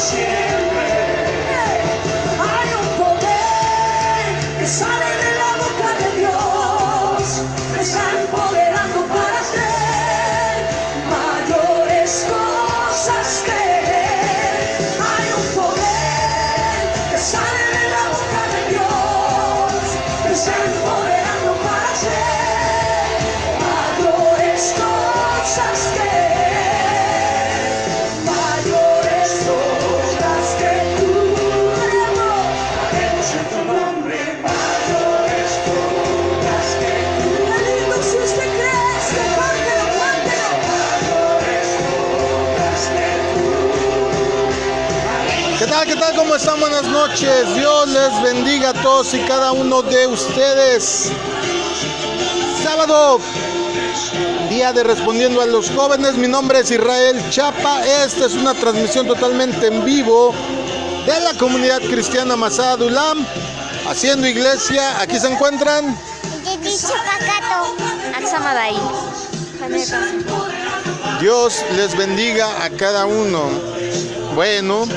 siempre. Hay un poder que sale de la boca de Dios, me está empoderando para hacer mayores cosas que Él. Hay un poder que sale de la boca de Dios, me está empoderando para hacer mayores cosas que Él. Mayores cosas que tú. Haremos en tu nombre mayores cosas que tú. Aleluya, si usted cree, cántelo, cántelo. Mayores cosas que tú. ¿Qué tal? ¿Qué tal? ¿Cómo están? Buenas noches. Dios les bendiga a todos y cada uno de ustedes. Sábado, día de Respondiendo a los Jóvenes. Mi nombre es Israel Chapa. Esta es una transmisión totalmente en vivo de la comunidad cristiana Masada Adulam, haciendo iglesia. Aquí se encuentran Dios les bendiga a cada uno. Bueno,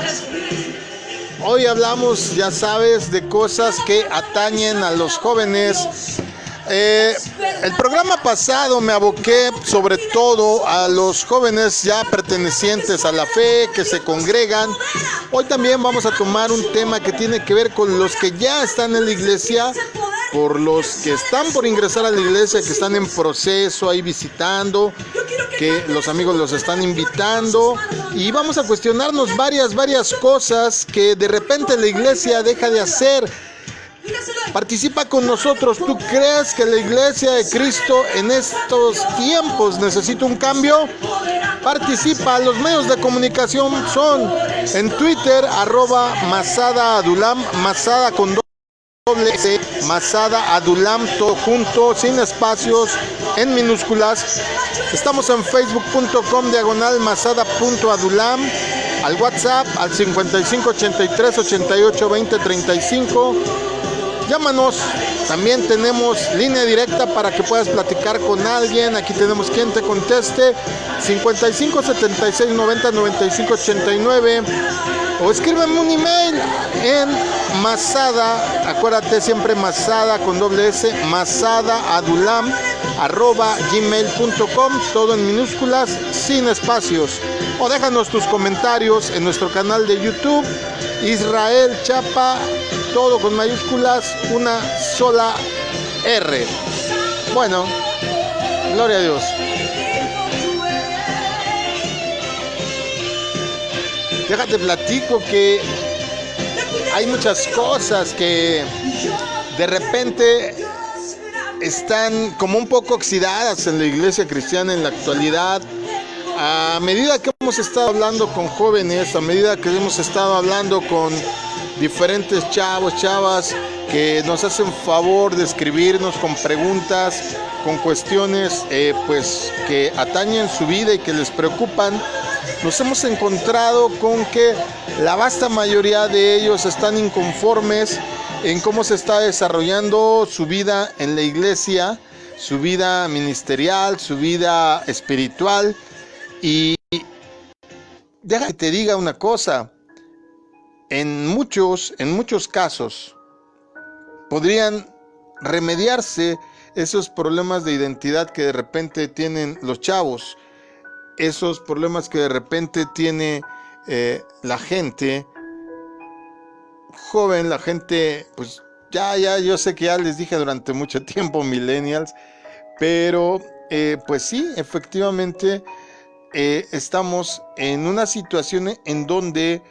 hoy hablamos, ya sabes, de cosas que atañen a los jóvenes. El programa pasado me aboqué sobre todo a los jóvenes ya pertenecientes a la fe, que se congregan. Hoy también vamos a tomar un tema que tiene que ver con los que ya están en la iglesia, por los que están por ingresar a la iglesia, que están en proceso ahí visitando, que los amigos los están invitando, y vamos a cuestionarnos varias cosas que de repente la iglesia deja de hacer. Participa con nosotros. ¿Tú crees que la iglesia de Cristo en estos tiempos necesita un cambio? Participa. Los medios de comunicación son en Twitter, @MasadaAdulam, Masada con doble S, Masada Adulam, todo junto, sin espacios, en minúsculas. Estamos en facebook.com/masada.adulam. Al WhatsApp al 55 83 88 20 35. Llámanos, también tenemos línea directa para que puedas platicar con alguien. Aquí tenemos quien te conteste, 55 76 90 95 89, o escríbeme un email en Masada, acuérdate siempre Masada con doble S, masadaadulam @gmail.com, todo en minúsculas, sin espacios, o déjanos tus comentarios en nuestro canal de YouTube, Israel Chapa, todo con mayúsculas, una sola R. Bueno, gloria a Dios. Déjate platico que hay muchas cosas que de repente están como un poco oxidadas en la iglesia cristiana en la actualidad. A medida que hemos estado hablando con jóvenes, a medida que hemos estado hablando con diferentes chavos, chavas, que nos hacen favor de escribirnos con preguntas, con cuestiones pues que atañen su vida y que les preocupan, nos hemos encontrado con que la vasta mayoría de ellos están inconformes en cómo se está desarrollando su vida en la iglesia, su vida ministerial, su vida espiritual. Y déjame que te diga una cosa. En muchos casos podrían remediarse esos problemas de identidad que de repente tienen los chavos, esos problemas que de repente tiene la gente joven, la gente, pues ya, yo sé que ya les dije durante mucho tiempo millennials, pero pues sí, efectivamente estamos en una situación en donde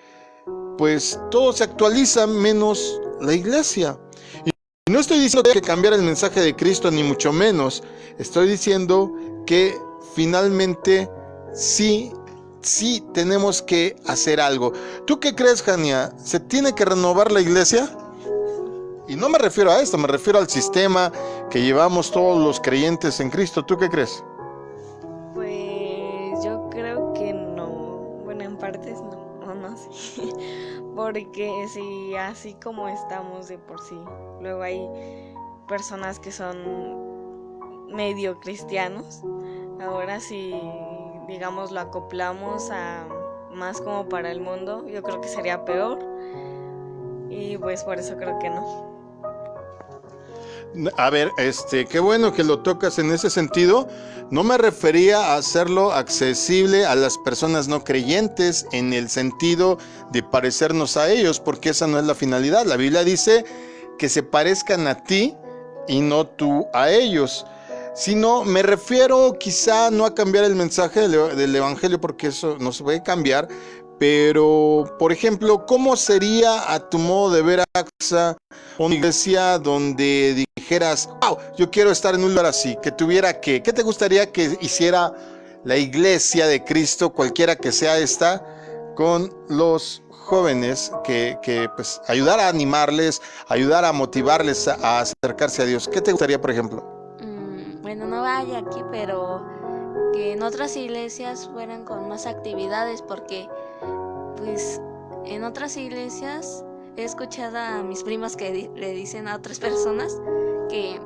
pues todo se actualiza menos la iglesia. Y no estoy diciendo que cambiar el mensaje de Cristo, ni mucho menos. Estoy diciendo que finalmente sí tenemos que hacer algo. ¿Tú qué crees, Jania? ¿Se tiene que renovar la iglesia? Y no me refiero a esto, me refiero al sistema que llevamos todos los creyentes en Cristo. ¿Tú qué crees? Pues yo creo que no. Bueno, en partes no sé. Porque si así como estamos de por sí, luego hay personas que son medio cristianos. Ahora si digamos lo acoplamos a más como para el mundo, yo creo que sería peor. Y pues por eso creo que no. A ver, qué bueno que lo tocas en ese sentido. No me refería a hacerlo accesible a las personas no creyentes en el sentido de parecernos a ellos, porque esa no es la finalidad. La Biblia dice que se parezcan a ti y no tú a ellos. Sino me refiero quizá no a cambiar el mensaje del Evangelio, porque eso no se puede cambiar, pero, por ejemplo, ¿cómo sería a tu modo de ver AXA una iglesia donde dijeras, wow, yo quiero estar en un lugar así, que tuviera qué te gustaría que hiciera la iglesia de Cristo, cualquiera que sea esta, con los jóvenes, que pues ayudar a animarles, ayudar a motivarles a acercarse a Dios? ¿Qué te gustaría, por ejemplo? Bueno, no vaya aquí, pero que en otras iglesias fueran con más actividades, porque pues en otras iglesias he escuchado a mis primas que le dicen a otras personas que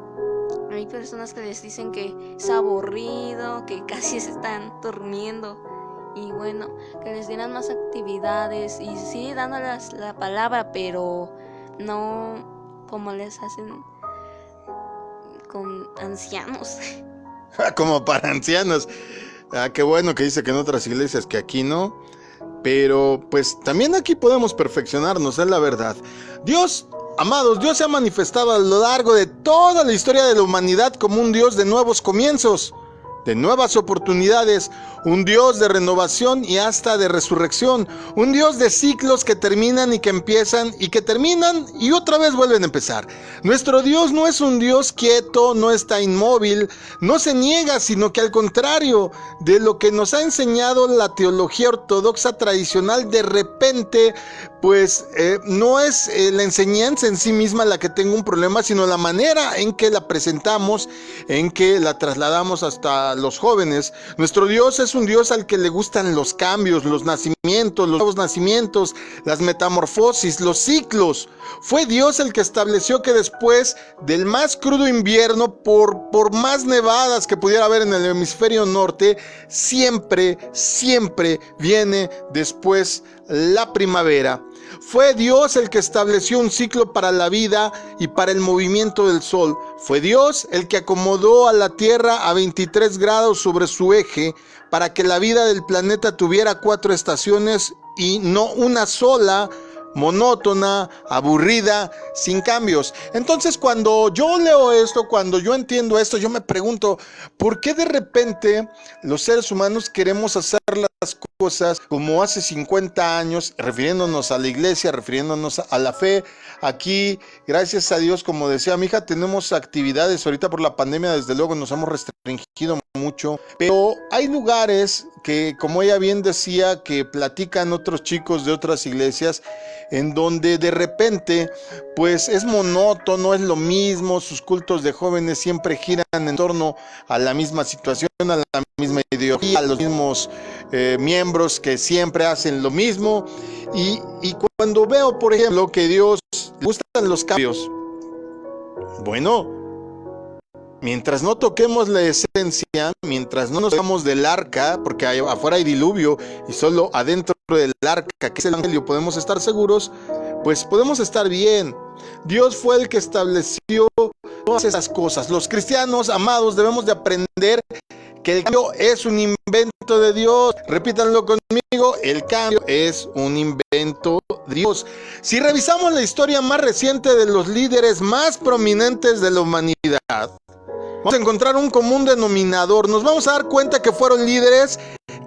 hay personas que les dicen que es aburrido, que casi se están durmiendo, y bueno, que les dieran más actividades y sí dándoles la palabra, pero no como les hacen con ancianos. Como para ancianos. Qué bueno que dice que en otras iglesias, que aquí no. Pero pues también aquí podemos perfeccionarnos, es la verdad. Dios, amados, Dios se ha manifestado a lo largo de toda la historia de la humanidad como un Dios de nuevos comienzos, de nuevas oportunidades, un Dios de renovación y hasta de resurrección, un Dios de ciclos que terminan y que empiezan y que terminan y otra vez vuelven a empezar. Nuestro Dios no es un Dios quieto, no está inmóvil, no se niega, sino que al contrario de lo que nos ha enseñado la teología ortodoxa tradicional, de repente pues no es la enseñanza en sí misma la que tenga un problema, sino la manera en que la presentamos, en que la trasladamos hasta los jóvenes. Nuestro Dios es un Dios al que le gustan los cambios, los nacimientos, los nuevos nacimientos, las metamorfosis, los ciclos. Fue Dios el que estableció que después del más crudo invierno, por más nevadas que pudiera haber en el hemisferio norte, siempre viene después la primavera. Fue Dios el que estableció un ciclo para la vida y para el movimiento del sol. Fue Dios el que acomodó a la Tierra a 23 grados sobre su eje para que la vida del planeta tuviera 4 estaciones y no una sola, monótona, aburrida, sin cambios. Entonces, cuando yo leo esto, cuando yo entiendo esto, yo me pregunto, ¿por qué de repente los seres humanos queremos hacer las cosas como hace 50 años, refiriéndonos a la iglesia, refiriéndonos a la fe? Aquí, gracias a Dios, como decía mi hija, tenemos actividades. Ahorita por la pandemia, desde luego, nos hemos restringido mucho, pero hay lugares que, como ella bien decía, que platican otros chicos de otras iglesias, en donde de repente pues es monótono, es lo mismo, sus cultos de jóvenes siempre giran en torno a la misma situación, a la misma ideología, a los mismos miembros que siempre hacen lo mismo, y cuando veo, por ejemplo, que Dios le gustan los cambios, bueno, mientras no toquemos la esencia, mientras no nos hagamos del arca, porque afuera hay diluvio y solo adentro del arca, que es el evangelio, podemos estar seguros, pues podemos estar bien. Dios fue el que estableció todas esas cosas. Los cristianos, amados, debemos de aprender que el cambio es un invento de Dios. Repítanlo conmigo, el cambio es un invento de Dios. Si revisamos la historia más reciente de los líderes más prominentes de la humanidad, vamos a encontrar un común denominador. Nos vamos a dar cuenta que fueron líderes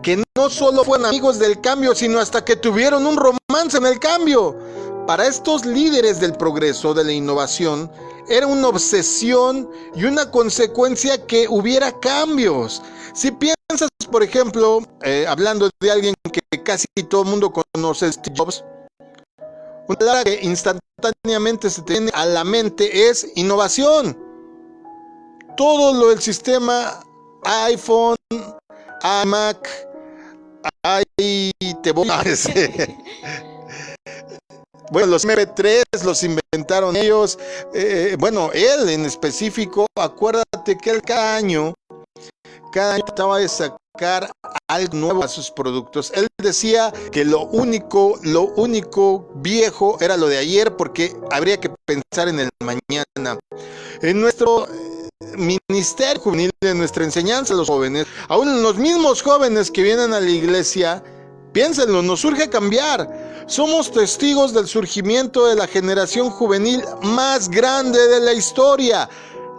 que no solo fueron amigos del cambio, sino hasta que tuvieron un romance en el cambio. Para estos líderes del progreso, de la innovación, era una obsesión y una consecuencia que hubiera cambios. Si piensas, por ejemplo, hablando de alguien que casi todo el mundo conoce, Steve Jobs, una palabra que instantáneamente se te viene a la mente es innovación. Todo lo del sistema iPhone, iMac, bueno, los MP3 los inventaron ellos. Bueno, él en específico, acuérdate que él cada cada año trataba de sacar algo nuevo a sus productos. Él decía que lo único viejo era lo de ayer, porque habría que pensar en el mañana. En nuestro ministerio juvenil, en nuestra enseñanza a los jóvenes, aún los mismos jóvenes que vienen a la iglesia, piénsenlo, nos urge cambiar. Somos testigos del surgimiento de la generación juvenil más grande de la historia.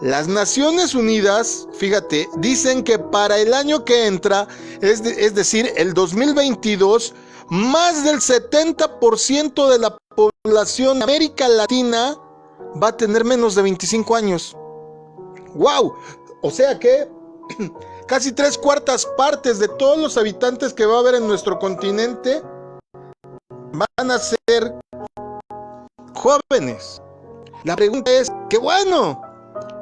Las Naciones Unidas, fíjate, dicen que para el año que entra, es decir, el 2022, más del 70% de la población de América Latina va a tener menos de 25 años. ¡Wow! O sea que casi 3/4 partes de todos los habitantes que va a haber en nuestro continente van a ser jóvenes. La pregunta es, ¡qué bueno!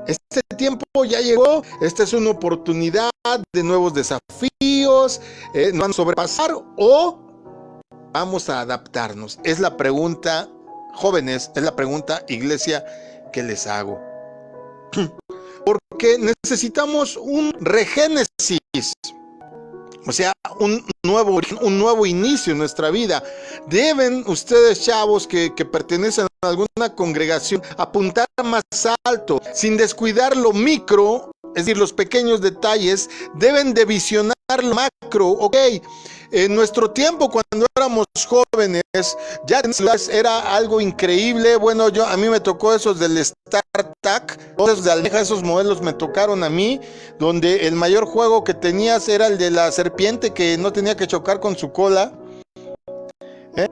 Este tiempo ya llegó, esta es una oportunidad de nuevos desafíos, ¿nos van a sobrepasar o vamos a adaptarnos? Es la pregunta, jóvenes, es la pregunta, iglesia, que les hago. Porque necesitamos un regénesis, o sea, un nuevo inicio en nuestra vida. Deben ustedes, chavos, que pertenecen a alguna congregación, apuntar más alto, sin descuidar lo micro, es decir, los pequeños detalles. Deben de visionar lo macro. Ok, en nuestro tiempo, cuando éramos jóvenes, ya era algo increíble. Bueno, a mí me tocó esos del StarTAC, esos de Almeja, esos modelos me tocaron a mí, donde el mayor juego que tenías era el de la serpiente que no tenía que chocar con su cola.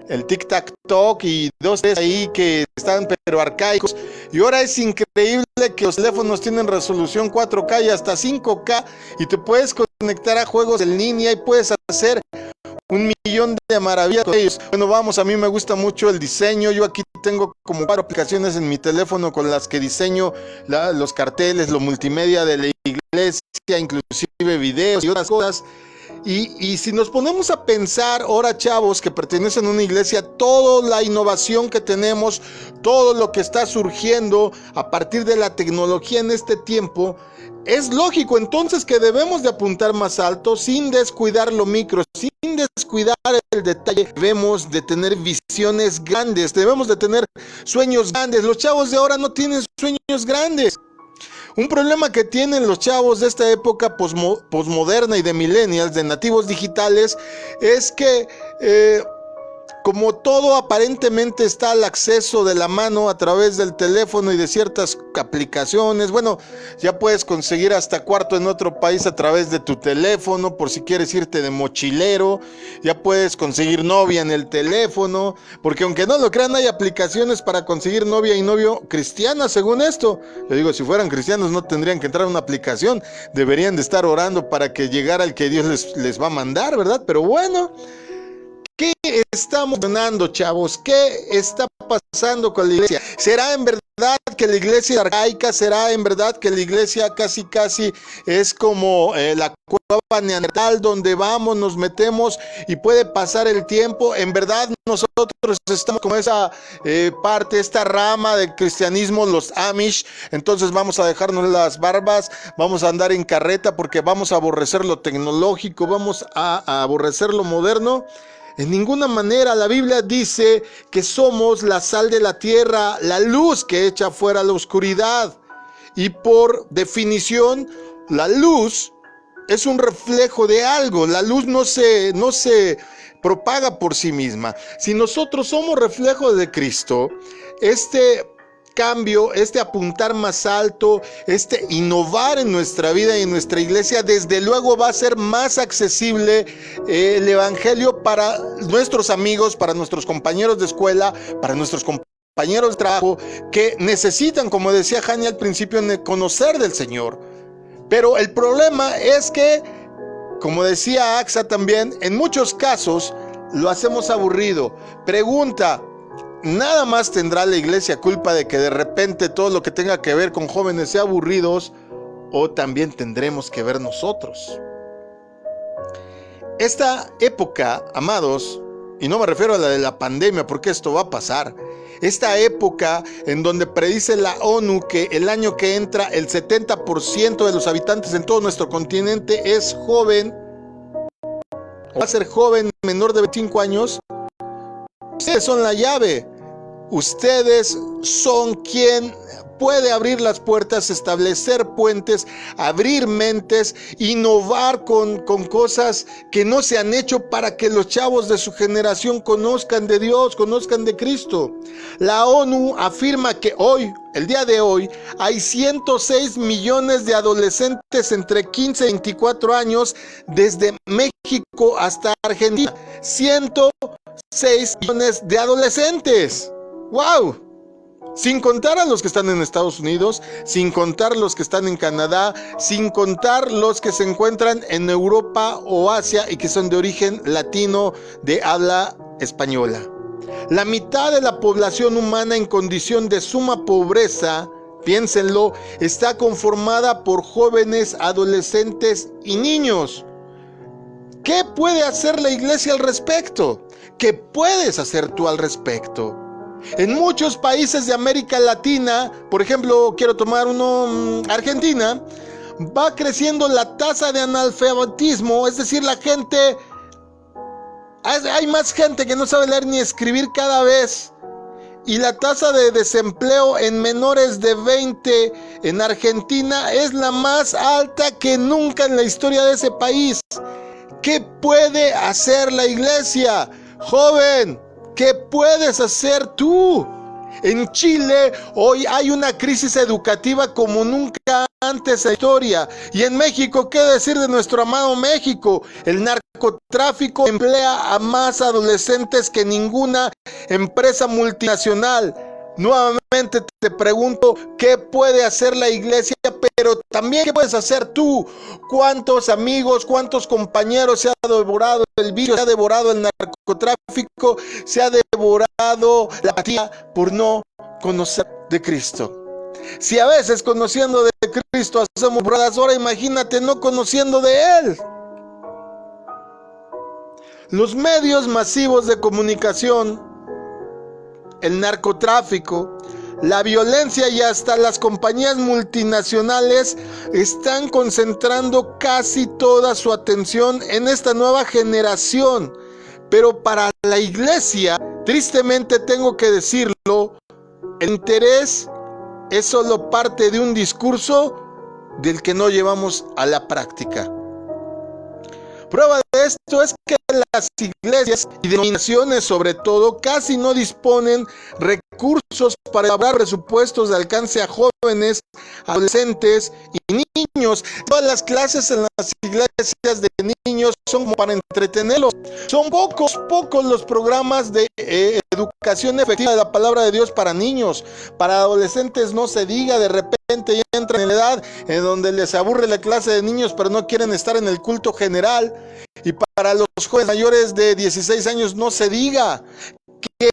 El tic-tac-toc y 2 ahí que están pero arcaicos. Y ahora es increíble que los teléfonos tienen resolución 4K y hasta 5K, y te puedes conectar a juegos en línea y puedes hacer 1,000,000 de maravillas con ellos. Bueno, vamos, a mí me gusta mucho el diseño. Yo aquí tengo como 4 aplicaciones en mi teléfono con las que diseño los carteles, lo multimedia de la iglesia, inclusive videos y otras cosas. Y si nos ponemos a pensar ahora, chavos, que pertenecen a una iglesia, toda la innovación que tenemos, todo lo que está surgiendo a partir de la tecnología en este tiempo, es lógico entonces que debemos de apuntar más alto sin descuidar lo micro, sin descuidar el detalle. Debemos de tener visiones grandes, debemos de tener sueños grandes. Los chavos de ahora no tienen sueños grandes. Un problema que tienen los chavos de esta época posmoderna y de millennials, de nativos digitales, es que como todo aparentemente está al acceso de la mano a través del teléfono y de ciertas aplicaciones. Bueno, ya puedes conseguir hasta cuarto en otro país a través de tu teléfono, por si quieres irte de mochilero. Ya puedes conseguir novia en el teléfono, porque aunque no lo crean, hay aplicaciones para conseguir novia y novio cristiana, según esto. Yo digo, si fueran cristianos no tendrían que entrar a una aplicación, deberían de estar orando para que llegara el que Dios les va a mandar, ¿verdad? Pero bueno, ¿qué estamos donando, chavos? ¿Qué está pasando con la iglesia? ¿Será en verdad que la iglesia es arcaica? ¿Será en verdad que la iglesia casi es como la cueva neandertal, donde vamos, nos metemos y puede pasar el tiempo? En verdad nosotros estamos como esa parte, esta rama del cristianismo, los Amish. Entonces vamos a dejarnos las barbas, vamos a andar en carreta porque vamos a aborrecer lo tecnológico, vamos a aborrecer lo moderno. En ninguna manera. La Biblia dice que somos la sal de la tierra, la luz que echa fuera la oscuridad. Y por definición, la luz es un reflejo de algo. La luz no se propaga por sí misma. Si nosotros somos reflejo de Cristo, este cambio, este apuntar más alto, este innovar en nuestra vida y en nuestra iglesia, desde luego va a ser más accesible el evangelio para nuestros amigos, para nuestros compañeros de escuela, para nuestros compañeros de trabajo, que necesitan, como decía Jani al principio, conocer del Señor. Pero el problema es que, como decía Axa también, en muchos casos lo hacemos aburrido. Pregunta: ¿nada más tendrá la iglesia culpa de que de repente todo lo que tenga que ver con jóvenes sea aburridos, o también tendremos que ver nosotros? Esta época, amados, y no me refiero a la de la pandemia, porque esto va a pasar, esta época en donde predice la ONU que el año que entra el 70% de los habitantes en todo nuestro continente es joven, o va a ser joven menor de 25 años, ustedes son la llave. Ustedes son quien puede abrir las puertas, establecer puentes, abrir mentes, innovar con cosas que no se han hecho para que los chavos de su generación conozcan de Dios, conozcan de Cristo. La ONU afirma que hoy, el día de hoy, hay 106 millones de adolescentes entre 15 y 24 años desde México hasta Argentina. 106 millones de adolescentes. ¡Wow! Sin contar a los que están en Estados Unidos, sin contar los que están en Canadá, sin contar los que se encuentran en Europa o Asia y que son de origen latino de habla española. La mitad de la población humana en condición de suma pobreza, piénsenlo, está conformada por jóvenes, adolescentes y niños. ¿Qué puede hacer la iglesia al respecto? ¿Qué puedes hacer tú al respecto? En muchos países de América Latina, por ejemplo, quiero tomar Argentina, va creciendo la tasa de analfabetismo, es decir, hay más gente que no sabe leer ni escribir cada vez. Y la tasa de desempleo en menores de 20 en Argentina es la más alta que nunca en la historia de ese país. ¿Qué puede hacer la iglesia? Joven, ¿qué puedes hacer tú? En Chile hoy hay una crisis educativa como nunca antes en la historia. Y en México, ¿qué decir de nuestro amado México? El narcotráfico emplea a más adolescentes que ninguna empresa multinacional. Nuevamente te pregunto, ¿qué puede hacer la iglesia? Pero también, ¿qué puedes hacer tú? ¿Cuántos amigos, cuántos compañeros se ha devorado el vicio, se ha devorado el narcotráfico, se ha devorado la apatía por no conocer de Cristo? Si a veces conociendo de Cristo hacemos brodas, ahora imagínate no conociendo de Él. Los medios masivos de comunicación, el narcotráfico, la violencia y hasta las compañías multinacionales están concentrando casi toda su atención en esta nueva generación. Pero para la iglesia, tristemente tengo que decirlo, el interés es solo parte de un discurso del que no llevamos a la práctica. Prueba de esto es que las iglesias y denominaciones, sobre todo, casi no disponen recursos para elaborar presupuestos de alcance a jóvenes, adolescentes y niños. Todas las clases en las iglesias de niños son como para entretenerlos. Son pocos los programas de educación efectiva de la palabra de Dios para niños. Para adolescentes no se diga, de repente ya entran en la edad en donde les aburre la clase de niños, pero no quieren estar en el culto general. Y para los jóvenes mayores de 16 años no se diga. ¿Qué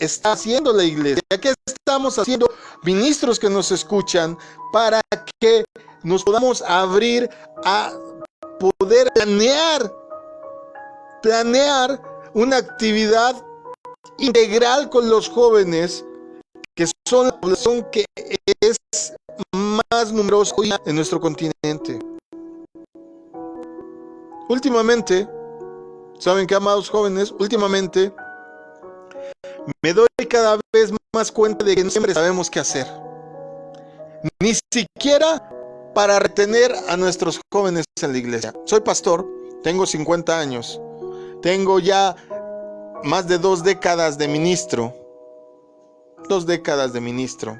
está haciendo la iglesia? ¿Qué estamos haciendo, ministros que nos escuchan, para que nos podamos abrir a poder planear una actividad integral con los jóvenes, que son la población que es más numerosa hoy en nuestro continente? Últimamente, ¿saben qué, amados jóvenes? Últimamente me doy cada vez más cuenta de que no siempre sabemos qué hacer. Ni siquiera para retener a nuestros jóvenes en la iglesia. Soy pastor, tengo 50 años, tengo ya más de 2 décadas de ministro. 2 décadas de ministro.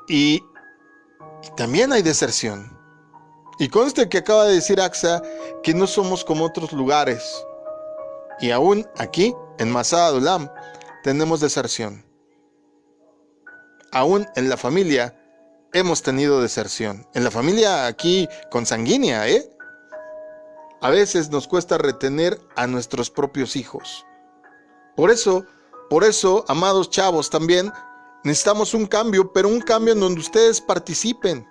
Y también hay deserción. Y conste que acaba de decir Axa que no somos como otros lugares. Y aún aquí, en Masada Dulam, tenemos deserción. Aún en la familia hemos tenido deserción. En la familia aquí consanguínea, a veces nos cuesta retener a nuestros propios hijos. Por eso, amados chavos, también necesitamos un cambio, pero un cambio en donde ustedes participen.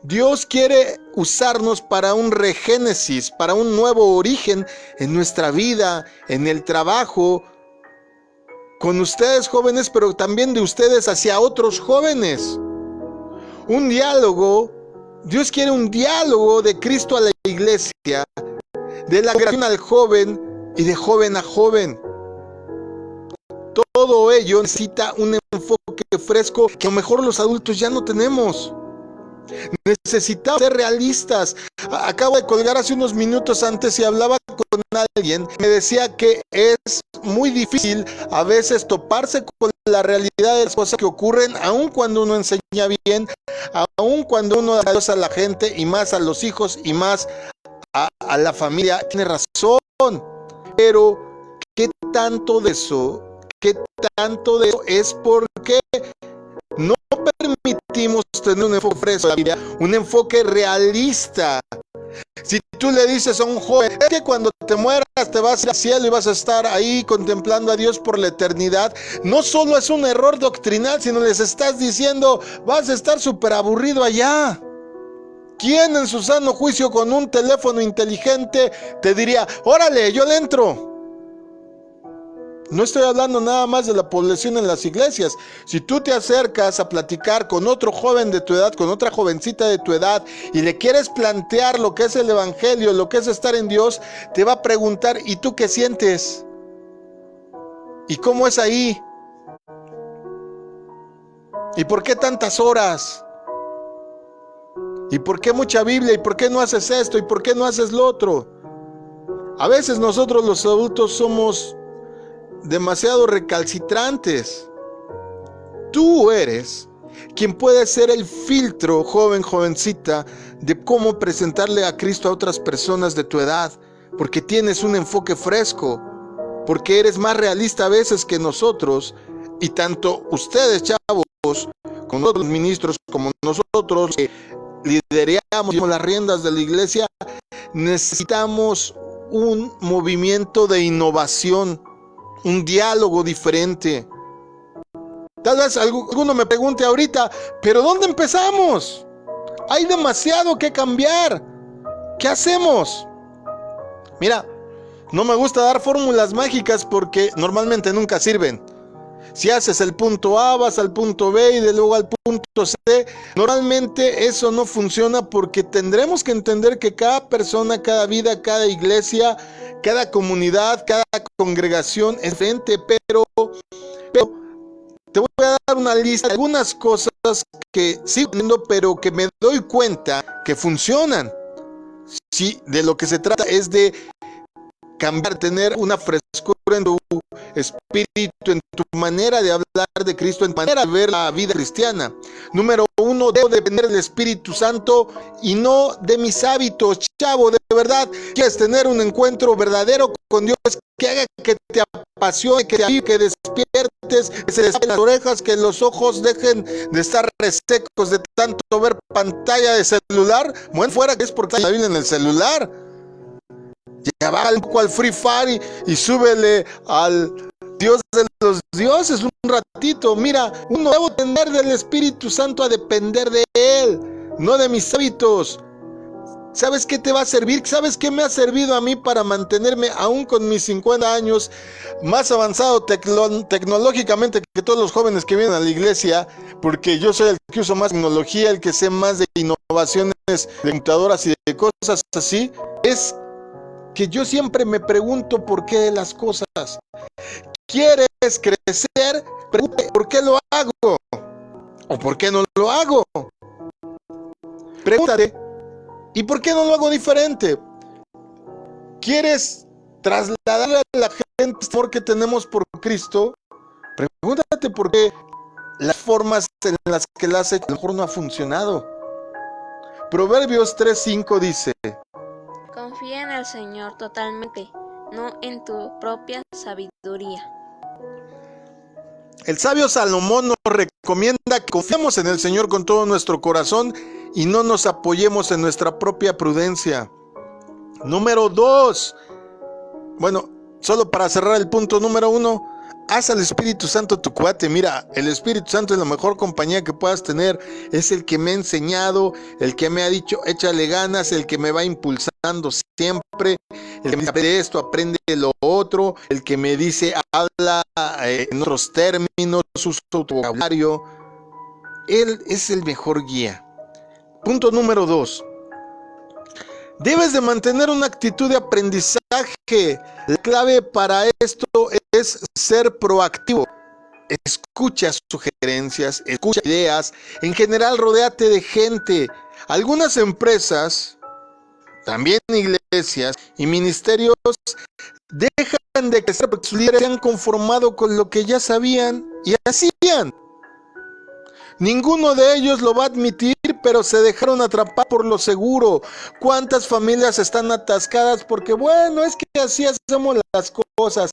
Dios quiere usarnos para un regénesis, para un nuevo origen en nuestra vida, en el trabajo, con ustedes jóvenes, pero también de ustedes hacia otros jóvenes. Un diálogo, Dios quiere un diálogo de Cristo a la iglesia, de la generación al joven y de joven a joven. Todo ello necesita un enfoque fresco que a lo mejor los adultos ya no tenemos. Necesitamos ser realistas. Acabo de colgar hace unos minutos antes y hablaba con alguien. Me decía que es muy difícil a veces toparse con la realidad de las cosas que ocurren, aun cuando uno enseña bien, aun cuando uno da Dios a la gente y más a los hijos y más a la familia. Tiene razón, pero ¿qué tanto de eso es porque no permitimos tener un enfoque fresco de la vida, un enfoque realista? Si tú le dices a un joven, es que cuando te mueras te vas al cielo y vas a estar ahí contemplando a Dios por la eternidad, no solo es un error doctrinal, sino les estás diciendo, vas a estar súper aburrido allá. ¿Quién en su sano juicio con un teléfono inteligente te diría, órale, yo le entro? No estoy hablando nada más de la población en las iglesias. Si tú te acercas a platicar con otro joven de tu edad, con otra jovencita de tu edad, y le quieres plantear lo que es el evangelio, lo que es estar en Dios, te va a preguntar, ¿y tú qué sientes? ¿Y cómo es ahí? ¿Y por qué tantas horas? ¿Y por qué mucha Biblia? ¿Y por qué no haces esto? ¿Y por qué no haces lo otro? A veces nosotros los adultos somos demasiado recalcitrantes. Tú eres quien puede ser el filtro, joven, jovencita, de cómo presentarle a Cristo a otras personas de tu edad, porque tienes un enfoque fresco, porque eres más realista a veces que nosotros, y tanto ustedes, chavos, como otros ministros, como nosotros, que lideramos las riendas de la iglesia, necesitamos un movimiento de innovación, un diálogo diferente. Tal vez alguno me pregunte ahorita, ¿pero dónde empezamos? Hay demasiado que cambiar. ¿Qué hacemos? Mira, no me gusta dar fórmulas mágicas porque normalmente nunca sirven. Si haces el punto A, vas al punto B y de luego al punto C. Normalmente eso no funciona porque tendremos que entender que cada persona, cada vida, cada iglesia, cada comunidad, cada congregación es diferente, pero te voy a dar una lista de algunas cosas que sigo viendo, pero que me doy cuenta que funcionan. Sí, de lo que se trata es de cambiar, tener una frescura en tu espíritu, en tu manera de hablar de Cristo, en tu manera de ver la vida cristiana. Número 1, debo depender del Espíritu Santo y no de mis hábitos. Chavo, de verdad, quieres tener un encuentro verdadero con Dios, que haga que te apasione, que te avive, que despiertes, que se destapen las orejas, que los ojos dejen de estar resecos de tanto ver pantalla de celular. Bueno, fuera que es porque está la Biblia en el celular. Ya va un poco al Free Fire y súbele al Dios de los dioses un ratito. Mira, uno debo depender del Espíritu Santo, a depender de Él, no de mis hábitos. ¿Sabes qué te va a servir? ¿Sabes qué me ha servido a mí para mantenerme aún con mis 50 años más avanzado tecnológicamente que todos los jóvenes que vienen a la iglesia? Porque yo soy el que uso más tecnología, el que sé más de innovaciones de computadoras y de cosas así. Es que yo siempre me pregunto por qué de las cosas. ¿Quieres crecer? Pregúntate, ¿por qué lo hago? ¿O por qué no lo hago? Pregúntate, ¿y por qué no lo hago diferente? ¿Quieres trasladarle a la gente el amor que tenemos por Cristo? Pregúntate por qué las formas en las que lo has hecho a lo mejor no ha funcionado. Proverbios 3:5 dice: Confía en el Señor totalmente, no en tu propia sabiduría. El sabio Salomón nos recomienda que confiemos en el Señor con todo nuestro corazón y no nos apoyemos en nuestra propia prudencia. Número 2. Bueno, solo para cerrar el punto número 1, haz al Espíritu Santo tu cuate. Mira, el Espíritu Santo es la mejor compañía que puedas tener. Es el que me ha enseñado, el que me ha dicho, échale ganas, el que me va impulsando siempre, el que me dice, aprende esto, aprende lo otro, el que me dice, habla en otros términos, usa tu vocabulario. Él es el mejor guía. Punto número 2. Debes de mantener una actitud de aprendizaje. La clave para esto es ser proactivo. Escucha sugerencias, escucha ideas. En general, rodéate de gente. Algunas empresas, también iglesias y ministerios dejan de crecer porque sus líderes se han conformado con lo que ya sabían y hacían. Ninguno de ellos lo va a admitir, pero se dejaron atrapar por lo seguro. ¿Cuántas familias están atascadas? Porque bueno, es que así hacemos las cosas.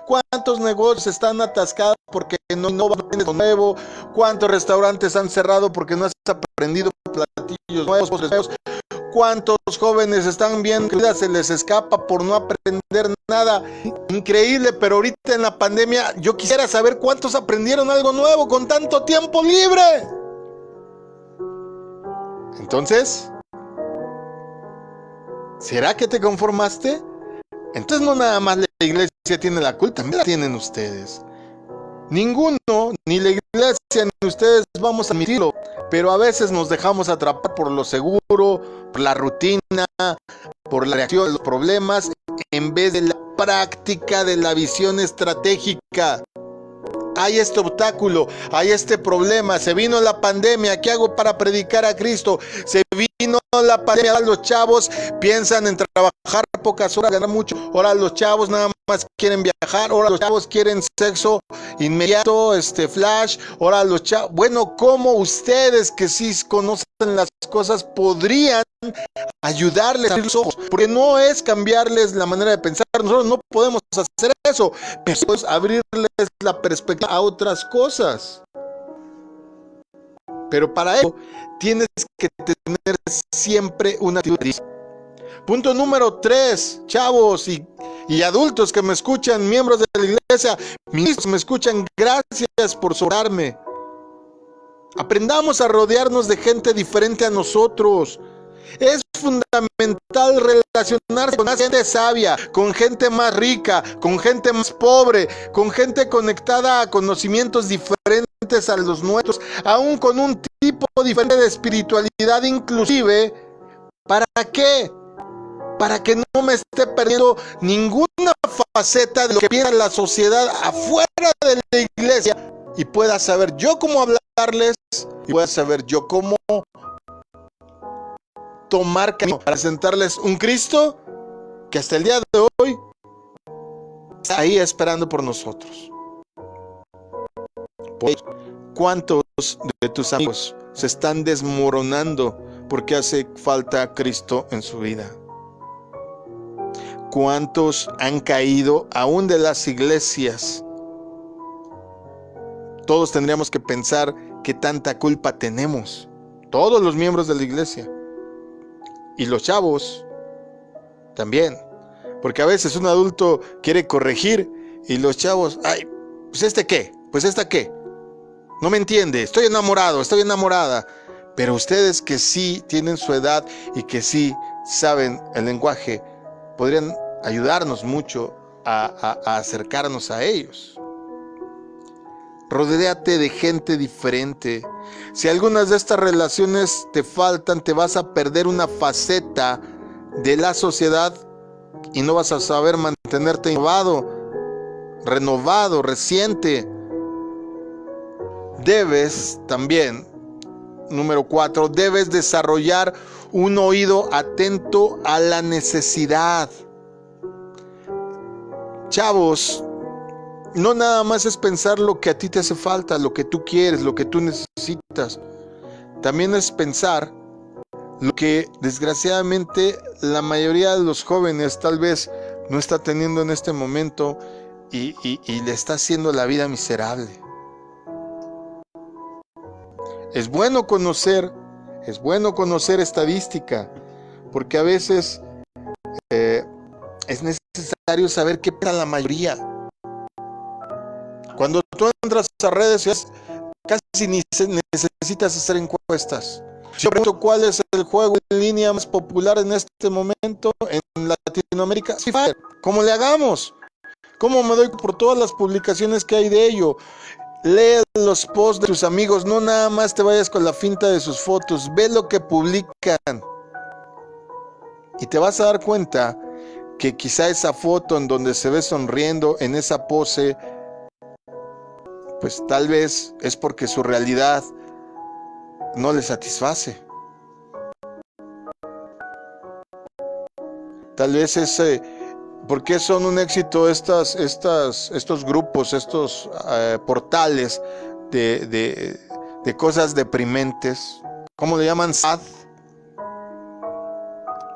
¿Cuántos negocios están atascados porque no aprendes lo nuevo? ¿Cuántos restaurantes han cerrado porque no has aprendido platillos nuevos? ¿Cuántos jóvenes están viendo que la vida se les escapa por no aprender nada? Increíble, pero ahorita en la pandemia yo quisiera saber cuántos aprendieron algo nuevo con tanto tiempo libre. Entonces, ¿será que te conformaste? Entonces no nada más la iglesia tiene la culpa, también la tienen ustedes. Ninguno, ni la iglesia ni ustedes vamos a admitirlo, pero a veces nos dejamos atrapar por lo seguro, por la rutina, por la reacción a los problemas, en vez de la práctica de la visión estratégica. Hay este obstáculo, hay este problema, se vino la pandemia, ¿qué hago para predicar a Cristo? Se vino la pandemia, ahora los chavos piensan en trabajar pocas horas, ganar mucho, ahora los chavos nada más quieren viajar, ahora los chavos quieren sexo inmediato, flash, ahora los chavos, bueno, ¿cómo ustedes que sí conocen las cosas podrían ayudarles a abrir los ojos? Porque no es cambiarles la manera de pensar, nosotros no podemos hacer eso, pero es abrirles la perspectiva a otras cosas. Pero para eso tienes que tener siempre una actitud. Punto número 3, chavos y adultos que me escuchan, miembros de la iglesia, ministros que me escuchan, gracias por sobrarme. Aprendamos a rodearnos de gente diferente a nosotros. Es fundamental relacionarse con gente sabia, con gente más rica, con gente más pobre, con gente conectada a conocimientos diferentes a los nuestros, aún con un tipo diferente de espiritualidad inclusive. ¿Para qué? Para que no me esté perdiendo ninguna faceta de lo que piensa la sociedad afuera de la iglesia y pueda saber yo cómo hablarles y pueda saber yo cómo tomar camino para presentarles un Cristo que hasta el día de hoy está ahí esperando por nosotros. ¿Cuántos de tus amigos se están desmoronando porque hace falta Cristo en su vida? ¿Cuántos han caído aún de las iglesias? Todos tendríamos que pensar qué tanta culpa tenemos, todos los miembros de la iglesia. Y los chavos también, porque a veces un adulto quiere corregir y los chavos, ay, pues ¿qué? Pues ¿esta qué? No me entiende, estoy enamorado, estoy enamorada. Pero ustedes que sí tienen su edad y que sí saben el lenguaje, podrían ayudarnos mucho a acercarnos a ellos. Rodéate de gente diferente. Si algunas de estas relaciones te faltan, te vas a perder una faceta de la sociedad y no vas a saber mantenerte renovado, reciente. Debes también, número 4, debes desarrollar un oído atento a la necesidad. Chavos, no nada más es pensar lo que a ti te hace falta, lo que tú quieres, lo que tú necesitas. También es pensar lo que desgraciadamente la mayoría de los jóvenes tal vez no está teniendo en este momento y le está haciendo la vida miserable. Es bueno conocer estadística, porque a veces es necesario saber qué piensa la mayoría. Cuando tú entras a redes sociales, casi ni necesitas hacer encuestas. Yo pregunto cuál es el juego en línea más popular en este momento en Latinoamérica. Free Fire. ¿Cómo le hagamos? ¿Cómo me doy por todas las publicaciones que hay de ello? Lee los posts de tus amigos, no nada más te vayas con la finta de sus fotos, ve lo que publican. Y te vas a dar cuenta que quizá esa foto en donde se ve sonriendo, en esa pose, pues tal vez es porque su realidad no le satisface. Tal vez es ¿por qué son un éxito estos grupos, estos portales de cosas deprimentes? ¿Cómo le llaman? Sad.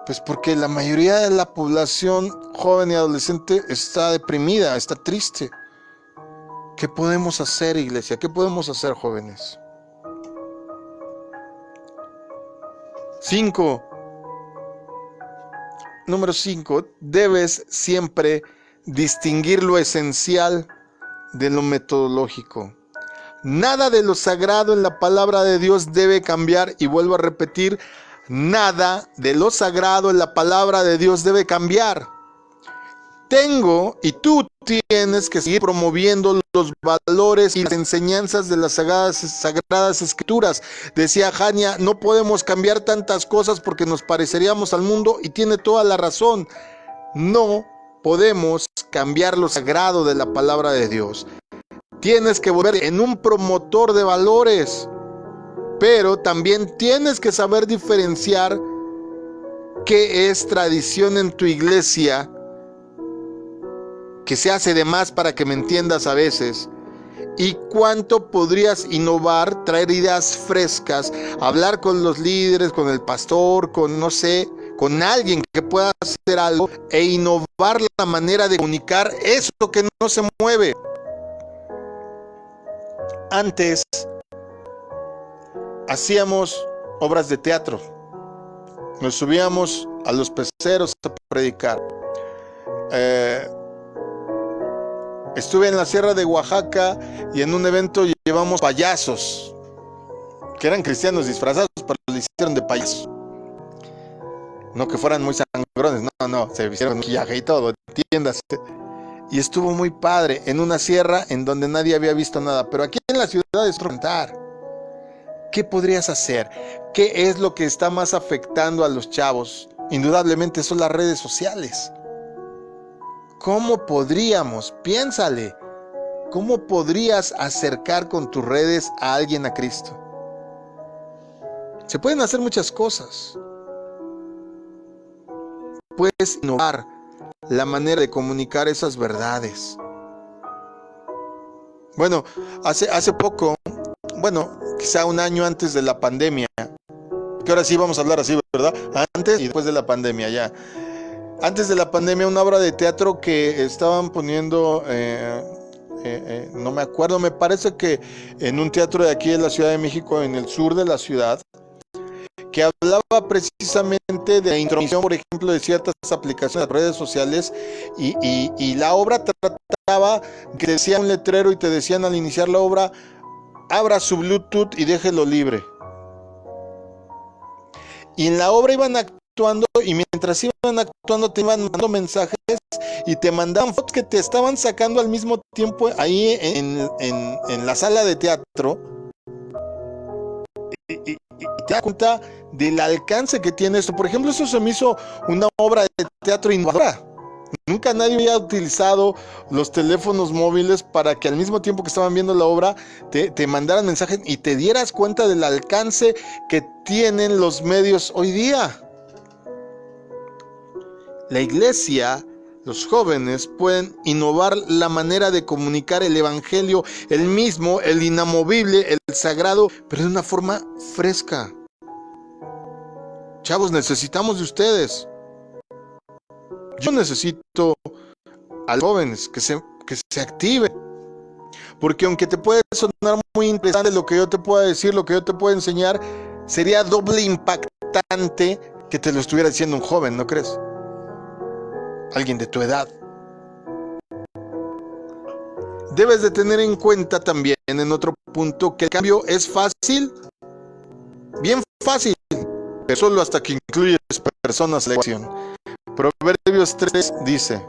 Pues porque la mayoría de la población joven y adolescente está deprimida, está triste. ¿Qué podemos hacer, iglesia? ¿Qué podemos hacer, jóvenes? 5. Número 5. Debes siempre distinguir lo esencial de lo metodológico. Nada de lo sagrado en la palabra de Dios debe cambiar, y vuelvo a repetir, nada de lo sagrado en la palabra de Dios debe cambiar. Y tú tienes que seguir promoviendo los valores y las enseñanzas de las sagradas escrituras. Decía Hania, no podemos cambiar tantas cosas porque nos pareceríamos al mundo, y tiene toda la razón. No podemos cambiar lo sagrado de la palabra de Dios. Tienes que volver en un promotor de valores, pero también tienes que saber diferenciar qué es tradición en tu iglesia, que se hace de más, para que me entiendas a veces, y cuánto podrías innovar, traer ideas frescas, hablar con los líderes, con el pastor, con no sé, con alguien que pueda hacer algo e innovar la manera de comunicar eso que no se mueve. Antes hacíamos obras de teatro, nos subíamos a los peceros a predicar. Estuve en la Sierra de Oaxaca y en un evento llevamos payasos, que eran cristianos disfrazados, pero lo hicieron de payasos. No que fueran muy sangrones, no, se hicieron maquillaje y todo, entiéndase. Y estuvo muy padre, en una sierra en donde nadie había visto nada. Pero aquí en la ciudad es preguntar, ¿qué podrías hacer? ¿Qué es lo que está más afectando a los chavos? Indudablemente son las redes sociales. ¿Cómo podríamos, piénsale, cómo podrías acercar con tus redes a alguien a Cristo? Se pueden hacer muchas cosas. Puedes innovar la manera de comunicar esas verdades. Bueno, hace poco, quizá un año antes de la pandemia, que ahora sí vamos a hablar así, ¿verdad? Antes y después de la pandemia, ya. Antes de la pandemia, una obra de teatro que estaban poniendo, no me acuerdo, me parece que en un teatro de aquí de la Ciudad de México, en el sur de la ciudad, que hablaba precisamente de la intromisión, por ejemplo, de ciertas aplicaciones de redes sociales, y la obra trataba que te decía un letrero y te decían al iniciar la obra, abra su Bluetooth y déjelo libre. Y en la obra iban actuando, y mientras iban actuando te iban mandando mensajes y te mandaban fotos que te estaban sacando al mismo tiempo ahí en la sala de teatro. Y te das cuenta del alcance que tiene esto. Por ejemplo, eso se me hizo una obra de teatro innovadora. Nunca nadie había utilizado los teléfonos móviles para que al mismo tiempo que estaban viendo la obra te mandaran mensajes y te dieras cuenta del alcance que tienen los medios hoy día. La iglesia, los jóvenes pueden innovar la manera de comunicar el evangelio, el mismo, el inamovible, el sagrado, pero de una forma fresca. Chavos, necesitamos de ustedes. Yo necesito a los jóvenes que se activen. Porque aunque te puede sonar muy interesante lo que yo te pueda decir, lo que yo te pueda enseñar, sería doble impactante que te lo estuviera diciendo un joven, ¿no crees? Alguien de tu edad. debes de tener en cuenta también en otro punto que el cambio es fácil, bien fácil, pero solo hasta que incluyes personas en la ecuación. Proverbios 3 dice: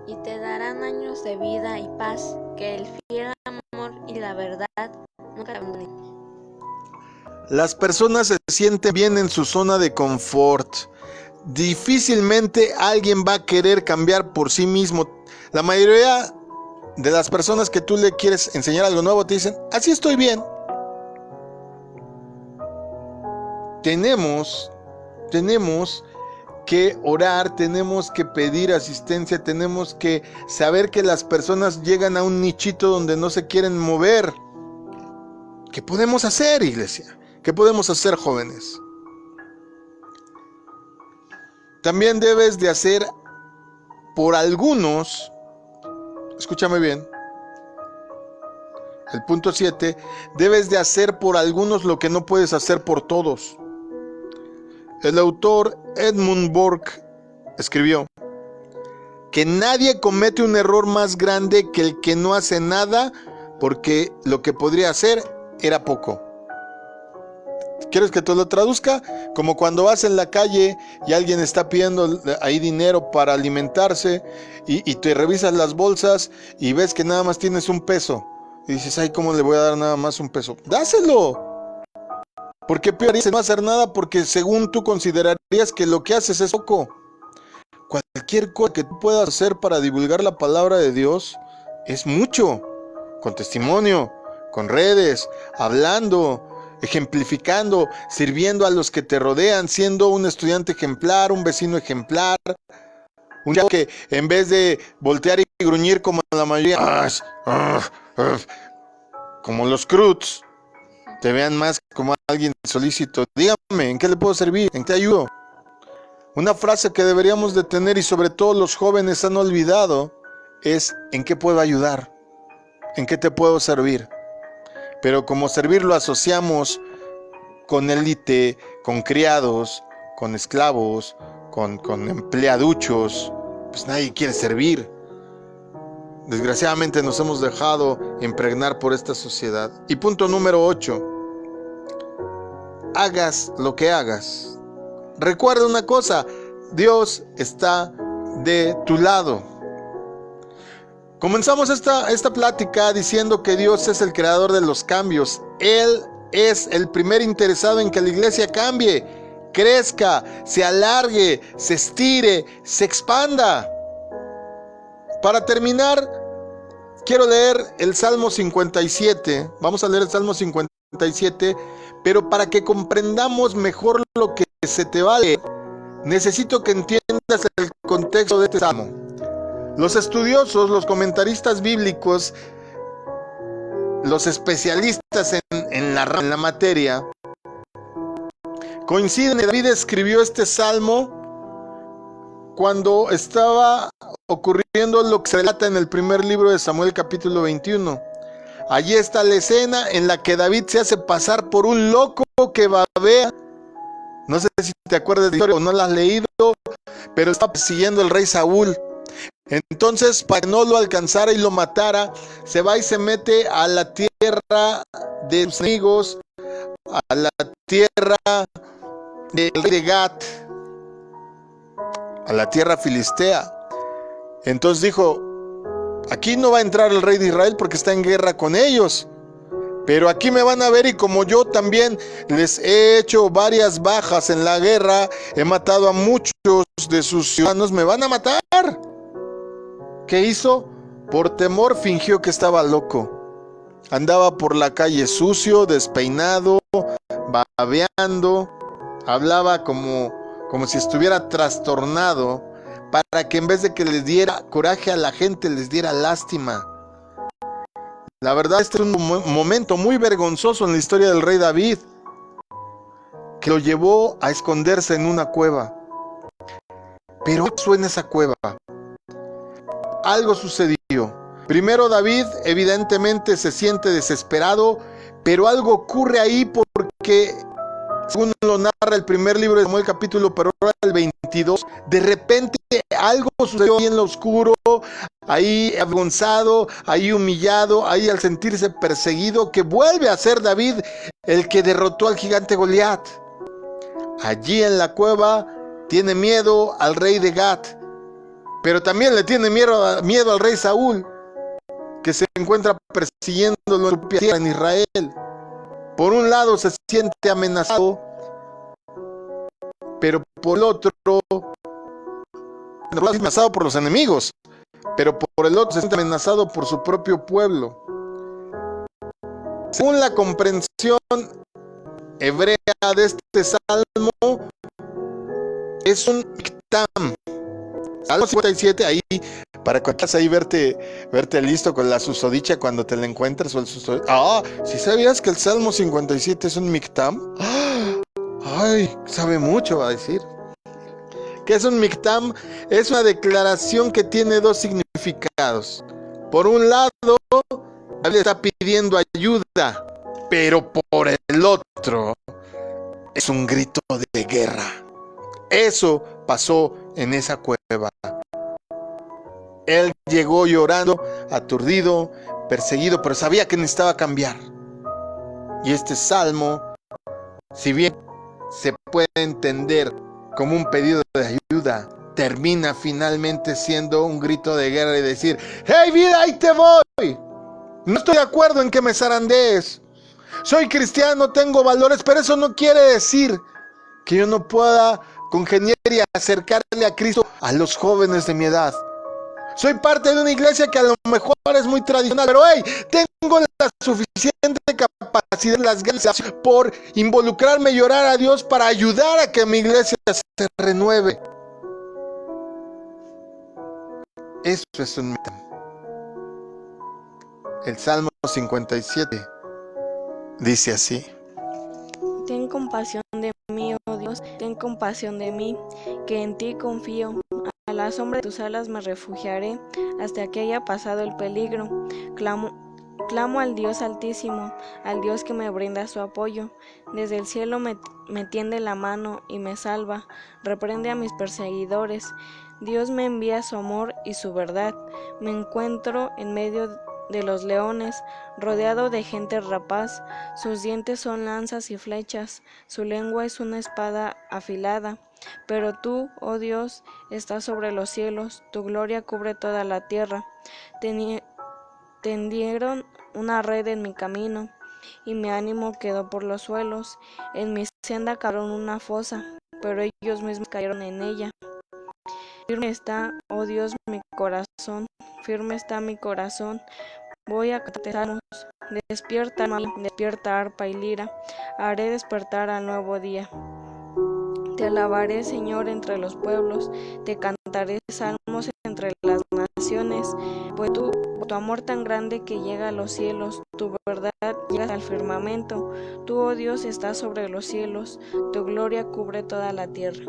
Y te darán años de vida y paz, que el fiel amor y la verdad nunca abandonen. las personas se sienten bien en su zona de confort. Difícilmente alguien va a querer cambiar por sí mismo. La mayoría de las personas que tú le quieres enseñar algo nuevo te dicen: así estoy bien. Tenemos que orar, tenemos que pedir asistencia, tenemos que saber que las personas llegan a un nichito donde no se quieren mover. ¿Qué podemos hacer, iglesia? ¿Qué podemos hacer, jóvenes? También debes de hacer por algunos, escúchame bien, el punto 7, debes de hacer por algunos lo que no puedes hacer por todos. El autor Edmund Burke escribió que nadie comete un error más grande que el que no hace nada porque lo que podría hacer era poco. ¿Quieres que te lo traduzca? Como cuando vas en la calle y alguien está pidiendo ahí dinero para alimentarse y te revisas las bolsas y ves que nada más tienes un peso. Y dices: ay, ¿cómo le voy a dar nada más un peso? ¡Dáselo! Porque peor es no hacer nada porque según tú considerarías que lo que haces es poco. Cualquier cosa que tú puedas hacer para divulgar la palabra de Dios es mucho. Con testimonio, con redes, hablando, ejemplificando, sirviendo a los que te rodean, siendo un estudiante ejemplar, un vecino ejemplar, un chavo que en vez de voltear y gruñir como la mayoría, como los Cruz, te vean más como alguien solícito. Dígame, ¿en qué le puedo servir? ¿En qué ayudo? Una frase que deberíamos de tener y sobre todo los jóvenes han olvidado es: ¿en qué puedo ayudar? ¿En qué te puedo servir? Pero como servir lo asociamos con élite, con criados, con esclavos, con empleaduchos, pues nadie quiere servir. Desgraciadamente nos hemos dejado impregnar por esta sociedad. Y punto número 8. Hagas lo que hagas, recuerda una cosa: Dios está de tu lado. Comenzamos esta plática diciendo que Dios es el creador de los cambios. Él es el primer interesado en que la iglesia cambie, crezca, se alargue, se estire, se expanda. Para terminar, quiero leer el Salmo 57. Vamos a leer el Salmo 57, pero para que comprendamos mejor lo que se te va a leer, necesito que entiendas el contexto de este salmo. Los estudiosos, los comentaristas bíblicos, los especialistas en la materia, coinciden en que David escribió este salmo cuando estaba ocurriendo lo que se relata en el primer libro de Samuel, capítulo 21. Allí está la escena en la que David se hace pasar por un loco que babea. No sé si te acuerdas de la historia o no la has leído, pero estaba persiguiendo al rey Saúl. Entonces, para que no lo alcanzara y lo matara, se va y se mete a la tierra de sus enemigos, a la tierra del rey de Gat, a la tierra filistea. Entonces dijo: aquí no va a entrar el rey de Israel porque está en guerra con ellos, pero aquí me van a ver, y como yo también les he hecho varias bajas en la guerra, he matado a muchos de sus ciudadanos, me van a matar. ¿Qué hizo? Por temor fingió que estaba loco. Andaba por la calle sucio, despeinado, babeando, hablaba como si estuviera trastornado, para que en vez de que les diera coraje a la gente, les diera lástima. La verdad, este es un momento muy vergonzoso en la historia del rey David, que lo llevó a esconderse en una cueva. Pero ¿qué pasó en esa cueva? Algo sucedió. Primero, David evidentemente se siente desesperado, pero algo ocurre ahí porque, según lo narra el primer libro de Samuel, capítulo, pero ahora el 22, de repente algo sucedió ahí en lo oscuro, ahí avergonzado, ahí humillado, ahí al sentirse perseguido, que vuelve a ser David el que derrotó al gigante Goliat. Allí en la cueva tiene miedo al rey de Gat, pero también le tiene miedo al rey Saúl, que se encuentra persiguiéndolo en su tierra en Israel. Por un lado se siente amenazado, pero por el otro, amenazado por los enemigos, pero por el otro se siente amenazado por su propio pueblo. Según la comprensión hebrea de este salmo, es un miktam. Salmo 57, ahí, para que quieras ahí verte listo con la susodicha cuando te la encuentres. O el susodicha. ¿Sí sabías que el Salmo 57 es un miktam? Ay, sabe mucho, va a decir. ¿Qué es un miktam? Es una declaración que tiene dos significados. Por un lado, David está pidiendo ayuda, pero por el otro, es un grito de guerra. Eso pasó en esa cueva. Él llegó llorando, aturdido, perseguido, pero sabía que necesitaba cambiar. Y este salmo, si bien se puede entender como un pedido de ayuda, termina finalmente siendo un grito de guerra y decir: ¡Hey vida, ahí te voy! No estoy de acuerdo en que me zarandees. Soy cristiano, tengo valores, pero eso no quiere decir que yo no pueda congeniar y acercarle a Cristo a los jóvenes de mi edad. Soy parte de una iglesia que a lo mejor es muy tradicional, pero hey, tengo la suficiente capacidad, las ganas por involucrarme y orar a Dios para ayudar a que mi iglesia se renueve. Eso es un miktam. El Salmo 57 dice así: Ten compasión de mí, oh Dios, ten compasión de mí, que en ti confío. A la sombra de tus alas me refugiaré hasta que haya pasado el peligro. Clamo al Dios Altísimo, al Dios que me brinda su apoyo. Desde el cielo me tiende la mano y me salva. Reprende a mis perseguidores. Dios me envía su amor y su verdad. Me encuentro en medio de los leones, rodeado de gente rapaz. Sus dientes son lanzas y flechas, su lengua es una espada afilada. Pero tú, oh Dios, estás sobre los cielos, tu gloria cubre toda la tierra. Tendieron una red en mi camino, y mi ánimo quedó por los suelos. En mi senda cavaron una fosa, pero ellos mismos cayeron en ella. Firme está, oh Dios, mi corazón, firme está mi corazón. Voy a cantarte salmos. Despierta, despierta arpa y lira, haré despertar al nuevo día. Te alabaré, Señor, entre los pueblos, te cantaré salmos entre las naciones, pues tu amor tan grande que llega a los cielos, tu verdad llega al firmamento. Tú, oh Dios, estás sobre los cielos, tu gloria cubre toda la tierra.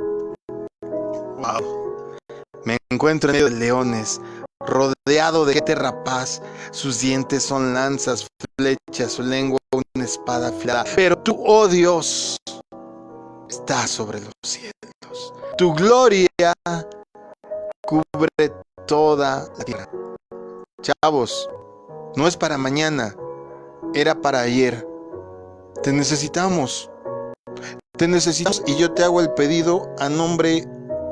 Wow. Me encuentro en medio de leones, rodeado de gente rapaz. Sus dientes son lanzas, flechas, su lengua una espada afilada. Pero tú, oh Dios, estás sobre los cielos. Tu gloria cubre toda la tierra. Chavos, no es para mañana, era para ayer. Te necesitamos y yo te hago el pedido a nombre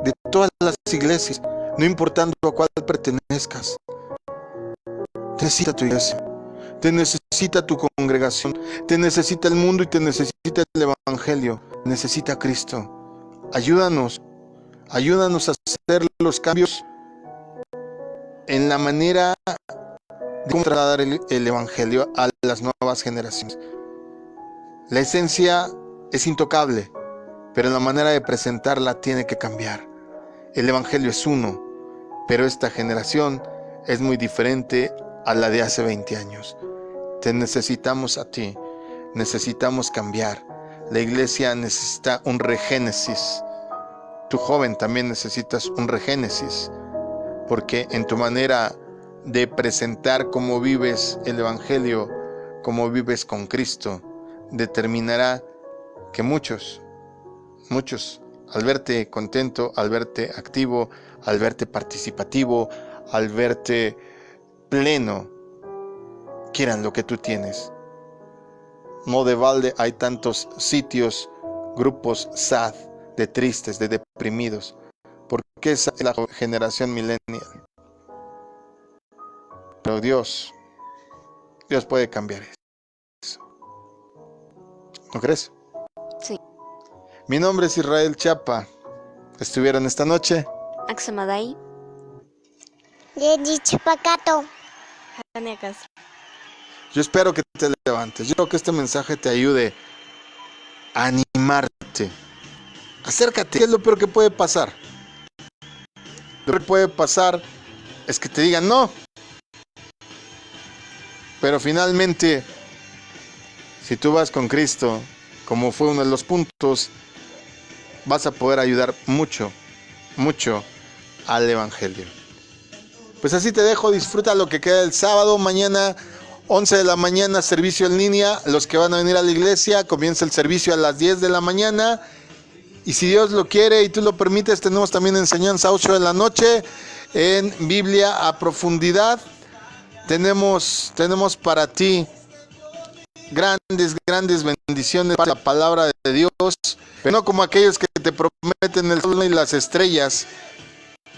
de todas las iglesias, no importando a cuál pertenezcas. Te necesita tu iglesia, te necesita tu congregación, te necesita el mundo y te necesita el evangelio, necesita a Cristo. Ayúdanos a hacer los cambios en la manera de cómo trasladar el evangelio a las nuevas generaciones. La esencia es intocable, pero la manera de presentarla tiene que cambiar. El evangelio es uno, pero esta generación es muy diferente a la de hace 20 años. Te necesitamos a ti, necesitamos cambiar. La iglesia necesita un regénesis. Tu joven también necesitas un regénesis, porque en tu manera de presentar cómo vives el evangelio, cómo vives con Cristo, determinará que muchos, al verte contento, al verte activo, al verte participativo, al verte pleno, quieran lo que tú tienes. No de balde hay tantos sitios, grupos sad, de tristes, de deprimidos, porque esa es la generación millennial. Pero Dios puede cambiar eso. ¿No crees? Sí. Mi nombre es Israel Chapa. Estuvieron esta noche Axemadai. Yeji Chupacato. Tania Castro. Yo espero que te levantes. Yo espero que este mensaje te ayude a animarte. Acércate. ¿Qué es lo peor que puede pasar? Lo peor que puede pasar es que te digan no. Pero finalmente, si tú vas con Cristo, como fue uno de los puntos, vas a poder ayudar mucho, mucho al Evangelio. Pues así te dejo, disfruta lo que queda el sábado. Mañana 11 de la mañana, servicio en línea. Los que van a venir a la iglesia, comienza el servicio a las 10 de la mañana. Y si Dios lo quiere y tú lo permites, tenemos también enseñanza a 8 de la noche en Biblia a profundidad. Tenemos para ti grandes bendiciones para la palabra de Dios, pero no como aquellos que te prometen el sol y las estrellas,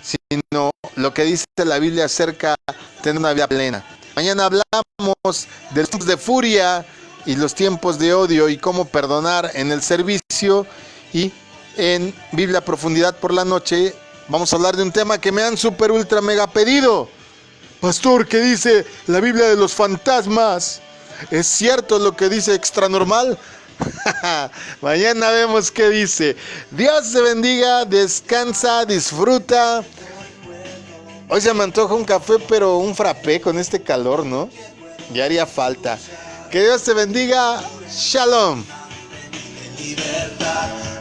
sino lo que dice la Biblia acerca de tener una vida plena. Mañana hablamos de los tiempos de furia y los tiempos de odio y cómo perdonar en el servicio, y en Biblia a profundidad por la noche vamos a hablar de un tema que me han super ultra mega pedido. Pastor, ¿qué dice la Biblia de los fantasmas? ¿Es cierto lo que dice extranormal? Mañana vemos qué dice. Dios te bendiga, descansa, disfruta. Hoy se me antoja un café, pero un frappé con este calor, ¿no? Ya haría falta. Que Dios te bendiga. Shalom. libertad.